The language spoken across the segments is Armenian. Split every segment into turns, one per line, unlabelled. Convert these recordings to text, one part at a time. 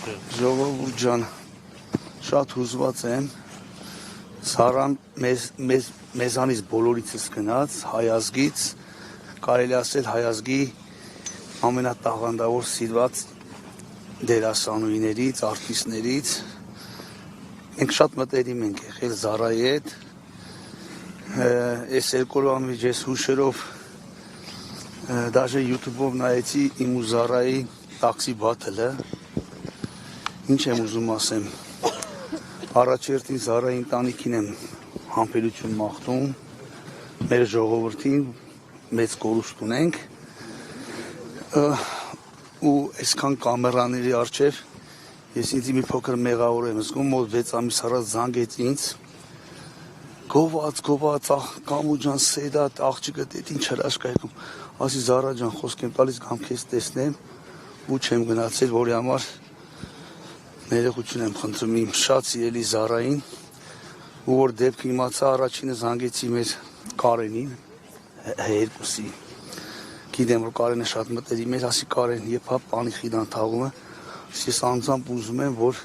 Ժողովուրդ ջան, շատ հուզված եմ, Սարան մեզանից բոլորիցս գնաց, հայազգից, կարելի ասել հայազգի ամենատաղանդավոր սիրված դերասանուհիներից, արտիստներից, մենք շատ մտերիմ ենք եղել Զարայի հետ, այս երկու օրվա մեջ ես հուշերով դաժե յութուբով նայեցի իմ ու Զարայի տաքսի բաթլը, ինչ եմ ուզում ասեմ, առաջերտին Զարայի ընտանիքին եմ համբերություն մաղթում, մեր ժողովրդին մեծ կորուստ ունենք ու այսքան կամերաների առջև ես ինձ մի փոքր մեղավոր եմ զգում, մոտ 6 ամիս առաջ զանգեց ինձ, գոված, Կամու ջան, Սեդատ, աղջիկը դետ ինչ հրաշքայքում, ասի Զարա ջան, խոսք եմ տալիս կամ քեզ տեսնեմ ու չեմ գնացել, որի համար ներողություն եմ խնդրում իմ շատ սիրելի Զարային, ու որ դեպքը իմացա առաջինը զանգեցի մեր Կարենին, երկուսի, գիտեմ, որ Կարենը շատ մտերիմ էր, ասի Կարեն, եփա պանի խիդան թաղումը, ես անձամբ ուզում եմ, որ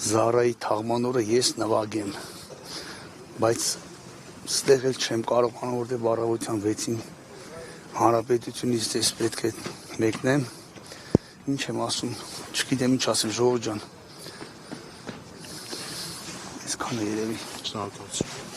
Զարայի թաղման օրը ես նվագեմ, բայց ստեղ էլ չեմ կարողանում, որտեղ առավոտյան 6-ին հանրապետությունից ես պետք է մեկնեմ, ինչ եմ ասում, չգիտեմ ինչ ասեմ, ժողովուրդ ջան, այսքան է երևի։
Շնորհակալություն։